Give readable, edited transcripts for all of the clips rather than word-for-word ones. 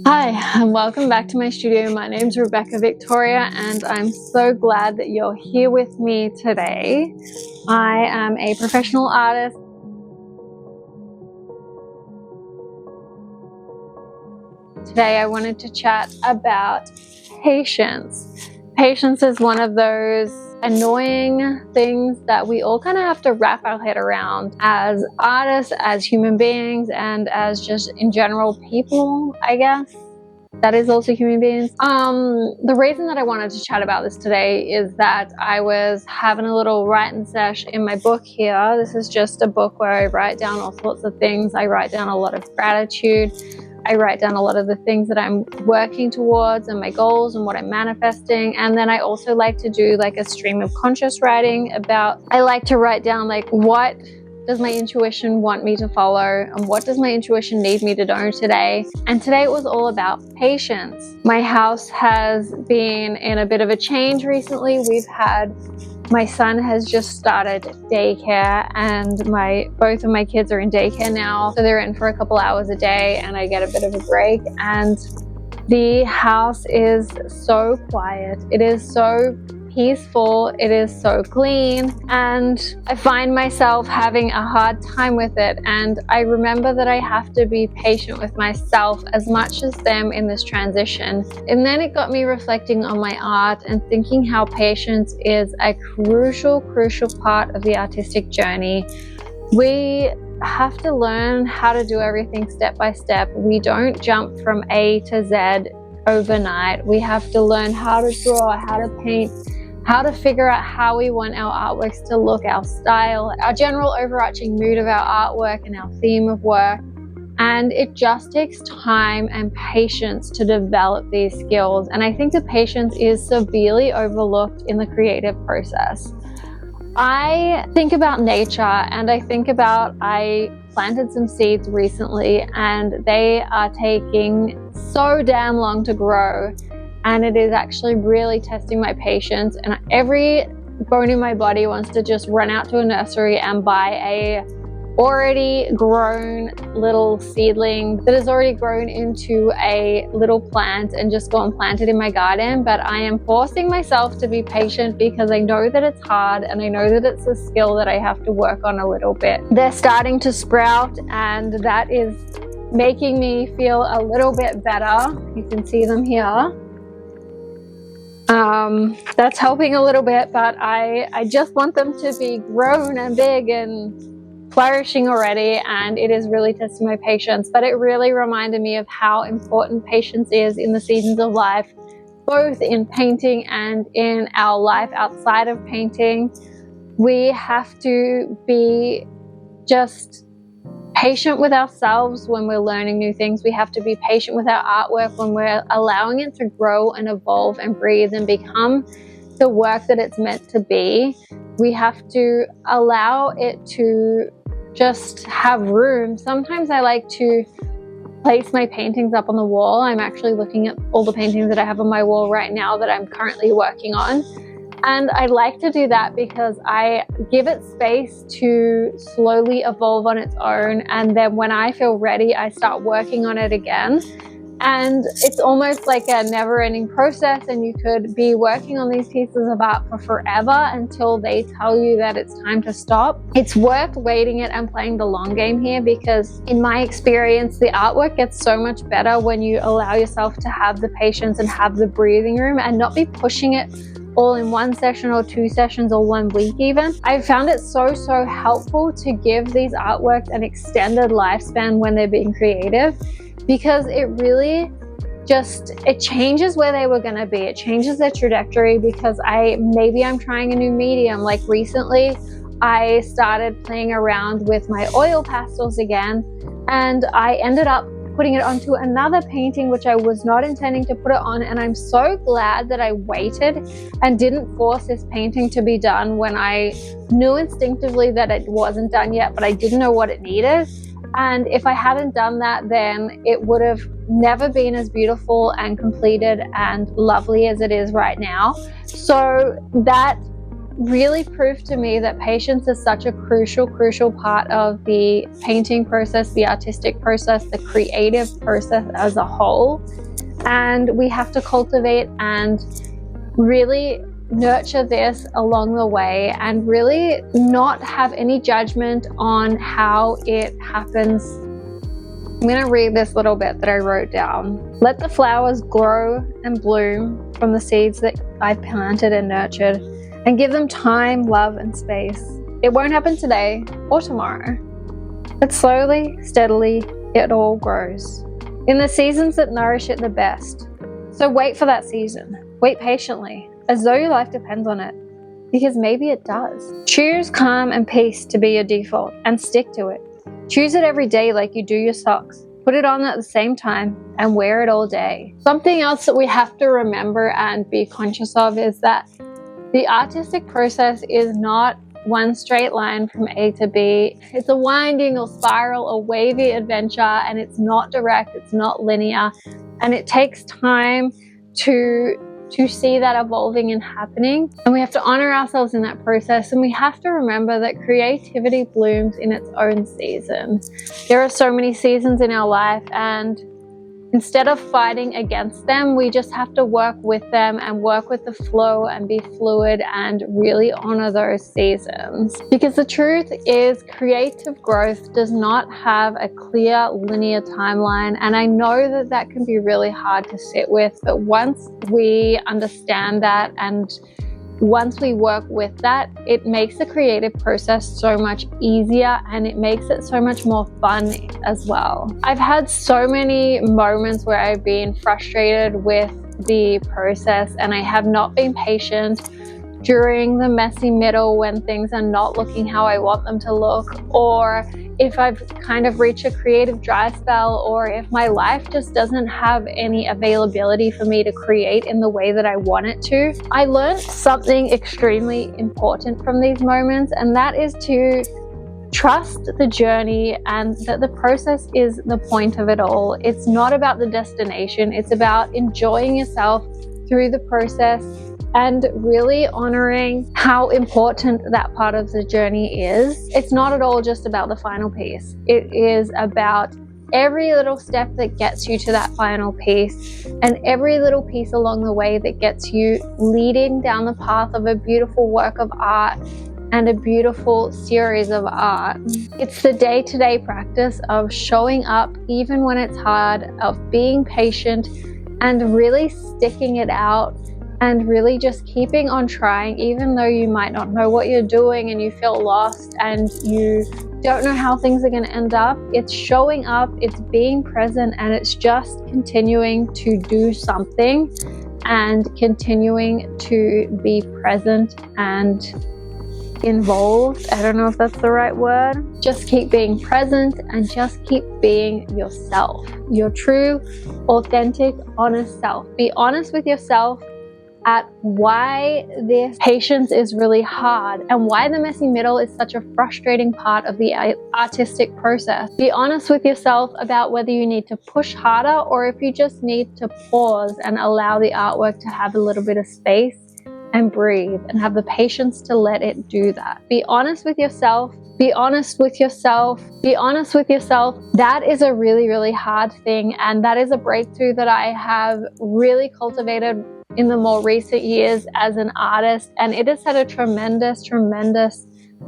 Hi, and welcome back to my studio. My name's Rebekah Victoria, and I'm so glad that you're here with me today. I am a professional artist. Today I wanted to chat about patience. Patience is one of those annoying things that we all kind of have to wrap our head around as artists, as human beings, and as just in general people, I guess. That is also human beings. The reason that I wanted to chat about this today is that I was having a little writing sesh in my book here. This is just a book where I write down all sorts of things. I write down a lot of gratitude. I write down a lot of the things that I'm working towards and my goals and what I'm manifesting. And then I also like to do like a stream of conscious writing I like to write down like what does my intuition want me to follow and what does my intuition need me to know today. And today it was all about patience. My house has been in a bit of a change recently. My son has just started daycare, and both of my kids are in daycare now. So they're in for a couple hours a day and I get a bit of a break. And the house is so quiet. It is so peaceful. It is so clean, and I find myself having a hard time with it. And I remember that I have to be patient with myself as much as them in this transition. And then it got me reflecting on my art and thinking how patience is a crucial part of the artistic journey. We have to learn how to do everything step by step. We don't jump from A to Z overnight. We have to learn how to draw, how to paint, how to figure out how we want our artworks to look, our style, our general overarching mood of our artwork and our theme of work. And it just takes time and patience to develop these skills. And I think the patience is severely overlooked in the creative process. I think about nature, and I planted some seeds recently, and they are taking so damn long to grow. And it is actually really testing my patience. And every bone in my body wants to just run out to a nursery and buy a already grown little seedling that has already grown into a little plant and just go and plant it in my garden. But I am forcing myself to be patient because I know that it's hard, and I know that it's a skill that I have to work on a little bit. They're starting to sprout, and that is making me feel a little bit better. You can see them here. That's helping a little bit, but I just want them to be grown and big and flourishing already, and it is really testing my patience. But it really reminded me of how important patience is in the seasons of life, both in painting and in our life outside of painting. We have to be just patient with ourselves when we're learning new things. We have to be patient with our artwork when we're allowing it to grow and evolve and breathe and become the work that it's meant to be. We have to allow it to just have room. Sometimes I like to place my paintings up on the wall. I'm actually looking at all the paintings that I have on my wall right now that I'm currently working on. And I like to do that because I give it space to slowly evolve on its own. And then when I feel ready, I start working on it again. And it's almost like a never-ending process, and you could be working on these pieces of art for forever until they tell you that it's time to stop. It's worth waiting it and playing the long game here, because in my experience, the artwork gets so much better when you allow yourself to have the patience and have the breathing room and not be pushing it all in one session or 2 sessions or 1 week even. I found it so helpful to give these artworks an extended lifespan when they're being creative, because it really it changes where they were going to be. It changes their trajectory, because maybe I'm trying a new medium. Like recently I started playing around with my oil pastels again, and I ended up putting it onto another painting which I was not intending to put it on. And I'm so glad that I waited and didn't force this painting to be done when I knew instinctively that it wasn't done yet, but I didn't know what it needed. And if I hadn't done that, then it would have never been as beautiful and completed and lovely as it is right now. So that really proved to me that patience is such a crucial part of the painting process, the artistic process, the creative process as a whole. And we have to cultivate and really nurture this along the way and really not have any judgment on how it happens. I'm going to read this little bit that I wrote down. Let the flowers grow and bloom from the seeds that I've planted and nurtured, and give them time, love, and space. It won't happen today or tomorrow, but slowly, steadily, it all grows in the seasons that nourish it the best. So wait for that season. Wait patiently, as though your life depends on it, because maybe it does. Choose calm and peace to be your default and stick to it. Choose it every day like you do your socks. Put it on at the same time and wear it all day. Something else that we have to remember and be conscious of is that the artistic process is not one straight line from A to B. It's a winding or spiral or wavy adventure, and it's not direct, it's not linear, and it takes time to see that evolving and happening. And we have to honor ourselves in that process, and we have to remember that creativity blooms in its own season. There are so many seasons in our life, and instead of fighting against them, we just have to work with them and work with the flow and be fluid and really honor those seasons. Because the truth is, creative growth does not have a clear linear timeline. And I know that that can be really hard to sit with, but once we understand that and once we work with that, it makes the creative process so much easier, and it makes it so much more fun as well. I've had so many moments where I've been frustrated with the process, and I have not been patient during the messy middle when things are not looking how I want them to look, or if I've kind of reached a creative dry spell, or if my life just doesn't have any availability for me to create in the way that I want it to. I learned something extremely important from these moments, and that is to trust the journey and that the process is the point of it all. It's not about the destination, it's about enjoying yourself through the process and really honoring how important that part of the journey is. It's not at all just about the final piece. It is about every little step that gets you to that final piece, and every little piece along the way that gets you leading down the path of a beautiful work of art and a beautiful series of art. It's the day-to-day practice of showing up even when it's hard, of being patient and really sticking it out, and really just keeping on trying even though you might not know what you're doing and you feel lost and you don't know how things are going to end up. It's showing up, it's being present, and it's just continuing to do something and continuing to be present and involved. I don't know if that's the right word. Just keep being present and just keep being yourself, your true, authentic, honest self. Be honest with yourself at why this patience is really hard and why the messy middle is such a frustrating part of the artistic process. Be honest with yourself about whether you need to push harder or if you just need to pause and allow the artwork to have a little bit of space and breathe and have the patience to let it do that. Be honest with yourself. Be honest with yourself. Be honest with yourself. That is a really, really hard thing, and that is a breakthrough that I have really cultivated in the more recent years as an artist, and it has had a tremendous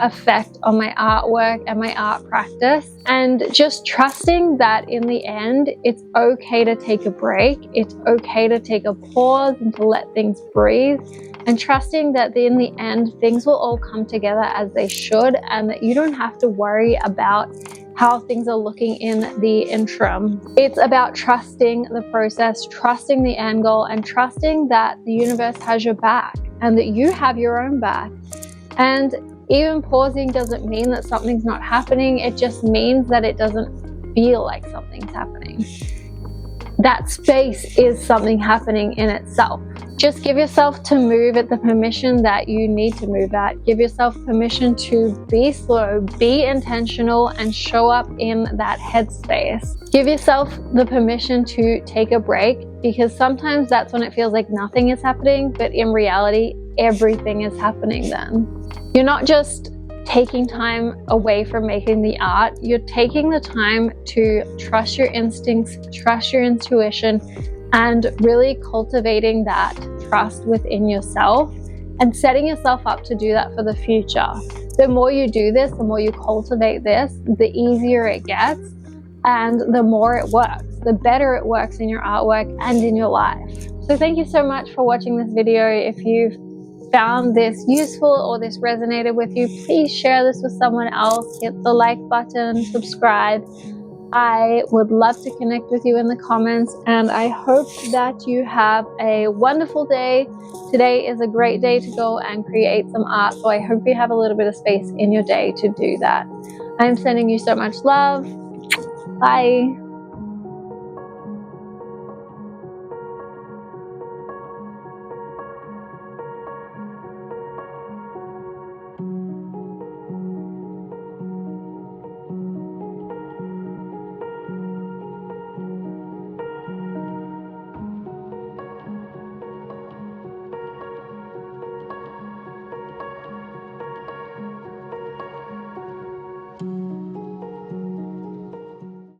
effect on my artwork and my art practice. And just trusting that in the end, it's okay to take a break, it's okay to take a pause and to let things breathe, and trusting that in the end, things will all come together as they should, and that you don't have to worry about how things are looking in the interim. It's about trusting the process, trusting the end goal, and trusting that the universe has your back and that you have your own back. And even pausing doesn't mean that something's not happening. It just means that it doesn't feel like something's happening. That space is something happening in itself. Just give yourself to move at the permission that you need to move at. Give yourself permission to be slow, be intentional, and show up in that headspace. Give yourself the permission to take a break, because sometimes that's when it feels like nothing is happening, but in reality, everything is happening then. You're not just taking time away from making the art, you're taking the time to trust your instincts, trust your intuition, and really cultivating that trust within yourself and setting yourself up to do that for the future. The more you do this, the more you cultivate this, the easier it gets and the more it works, the better it works in your artwork and in your life. So thank you so much for watching this video. If you've found this useful or this resonated with you, please share this with someone else. Hit the like button, subscribe. I would love to connect with you in the comments, and I hope that you have a wonderful day. Today is a great day to go and create some art, so I hope you have a little bit of space in your day to do that. I'm sending you so much love. Bye.